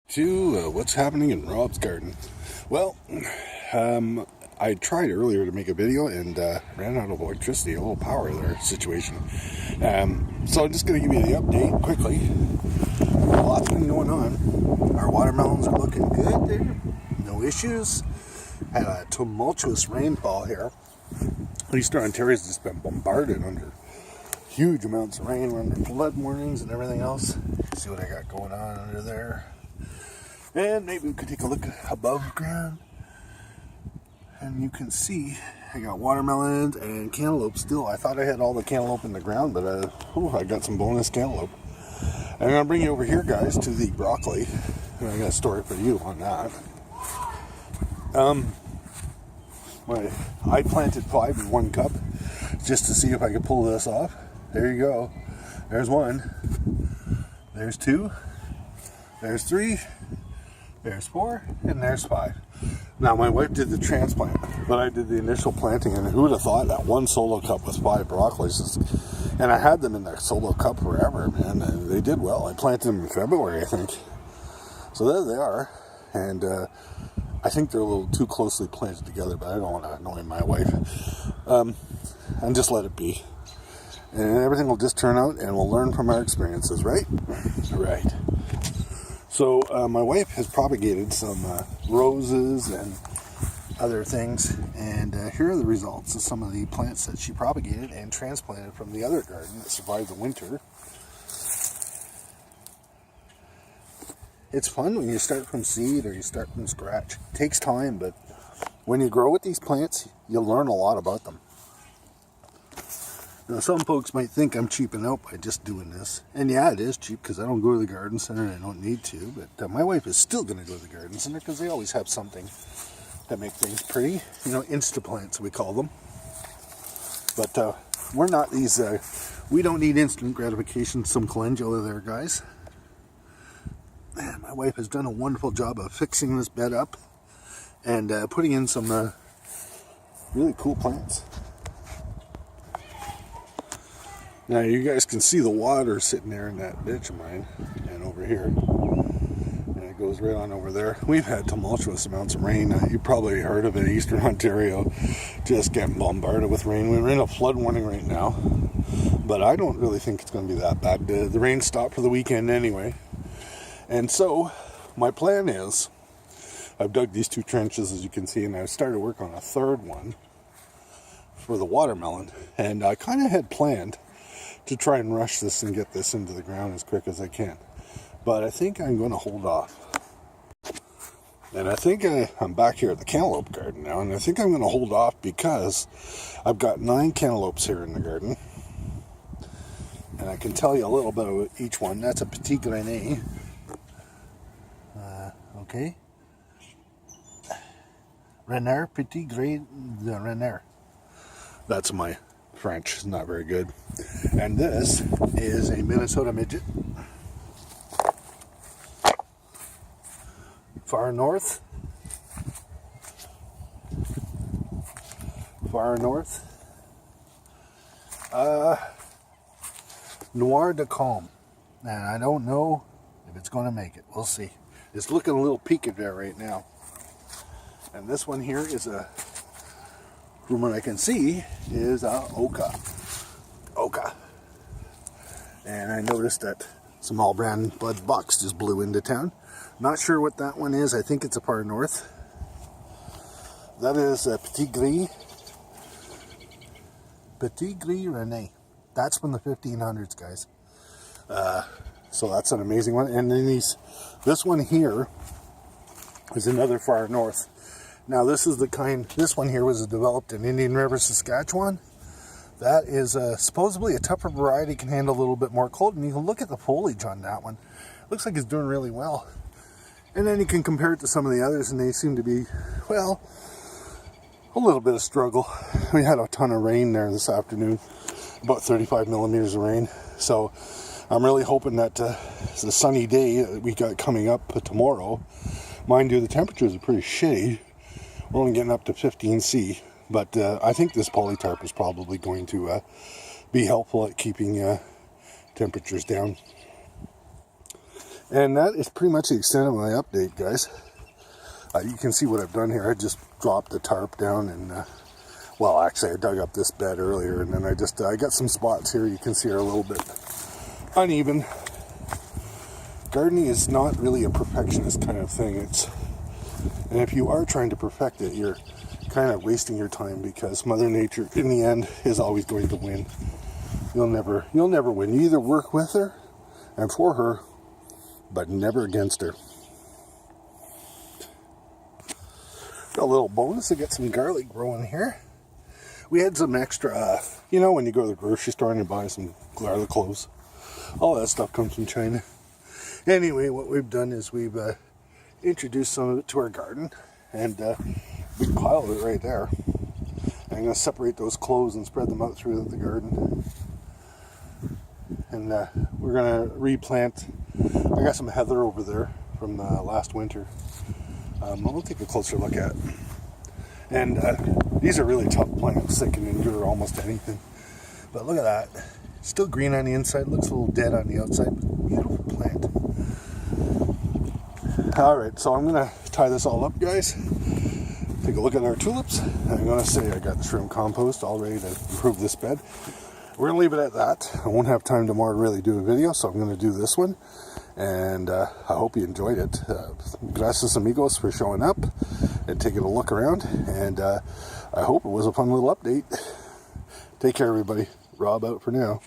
To what's happening in Rob's garden. Well, I tried earlier to make a video and ran out of electricity, a little power there situation. So I'm just going to give you the update quickly. Lots been going on. Our watermelons are looking good there. No issues. Had a tumultuous rainfall here. Eastern Ontario's just been bombarded under huge amounts of rain. We're under flood warnings and everything else. See what I got going on under there. And maybe we could take a look above ground. And you can see I got watermelons and cantaloupe still. I thought I had all the cantaloupe in the ground, but I got some bonus cantaloupe. And I'm going to bring you over here, guys, to the broccoli. And I got a story for you on that. I planted 5 in 1 cup just to see if I could pull this off. There you go. There's 1. There's 2. There's 3. There's 4, and there's 5. Now, my wife did the transplant, but I did the initial planting, and who would have thought that 1 solo cup was 5 broccolis? And I had them in that solo cup forever, man, and they did well. I planted them in February, I think. So there they are, and I think they're a little too closely planted together, but I don't want to annoy my wife. And just let it be. And everything will just turn out, and we'll learn from our experiences, right? Right. So my wife has propagated some roses and other things, and here are the results of some of the plants that she propagated and transplanted from the other garden that survived the winter. It's fun when you start from seed or you start from scratch. It takes time, but when you grow with these plants, you'll learn a lot about them. Now, some folks might think I'm cheaping out by just doing this. And yeah, it is cheap because I don't go to the garden center and I don't need to. But my wife is still going to go to the garden center because they always have something that make things pretty. You know, Instaplants, we call them. But we're not these, we don't need instant gratification, some calendula there, guys. Man, my wife has done a wonderful job of fixing this bed up and putting in some really cool plants. Now you guys can see the water sitting there in that ditch of mine and over here. And it goes right on over there. We've had tumultuous amounts of rain. You probably heard of it, Eastern Ontario just getting bombarded with rain. We're in a flood warning right now. But I don't really think it's going to be that bad. The rain stopped for the weekend anyway. And so my plan is, I've dug these 2 trenches as you can see, and I've started work on a 3rd one for the watermelon. And I kind of had planned to try and rush this and get this into the ground as quick as I can. But I think I'm going to hold off. And I think I'm back here at the cantaloupe garden now, and I think I'm going to hold off because I've got 9 cantaloupes here in the garden. And I can tell you a little bit about each one. That's a Petit Gris. Okay. Renner, Petit Gris, the Renner. That's my French, is not very good. And this is a Minnesota Midget. Far north. Noir de Carmes. And I don't know if it's going to make it. We'll see. It's looking a little peaked there right now. And this one here is from what I can see, is Oka. And I noticed that some all-brand bud bucks just blew into town. Not sure what that one is. I think it's a far north. That is Petit Gris. Petit Gris Renner. That's from the 1500s, guys. So that's an amazing one. And then this one here is another far north. Now this is the kind, this one here was developed in Indian River, Saskatchewan. That is supposedly a tougher variety, can handle a little bit more cold. And you can look at the foliage on that one. Looks like it's doing really well. And then you can compare it to some of the others and they seem to be, well, a little bit of struggle. We had a ton of rain there this afternoon, about 35 millimeters of rain. So I'm really hoping that it's a sunny day that we got coming up tomorrow. Mind you, the temperatures are pretty shitty. We're only getting up to 15°C, but I think this polytarp is probably going to be helpful at keeping temperatures down. And that is pretty much the extent of my update, guys. You can see what I've done here. I just dropped the tarp down and, well, actually I dug up this bed earlier, and then I got some spots here you can see are a little bit uneven. Gardening is not really a perfectionist kind of thing. And if you are trying to perfect it, you're kind of wasting your time, because Mother Nature, in the end, is always going to win. You'll never win. You either work with her and for her, but never against her. Got a little bonus. I got some garlic growing here. We had some extra, you know, when you go to the grocery store and you buy some garlic cloves, all that stuff comes from China. Anyway, what we've done is we've introduced some of it to our garden, and we piled it right there. I'm going to separate those cloves and spread them out through the garden. And we're going to replant. I got some heather over there from last winter. We'll take a closer look at it. And these are really tough plants. They can endure almost anything. But look at that. Still green on the inside. Looks a little dead on the outside. Beautiful plant. Alright, so I'm going to tie this all up, guys. Take a look at our tulips. I'm going to say I got the shrimp compost all ready to improve this bed. We're going to leave it at that. I won't have time tomorrow to really do a video, so I'm going to do this one. And I hope you enjoyed it. Gracias amigos for showing up and taking a look around. And I hope it was a fun little update. Take care, everybody. Rob out for now.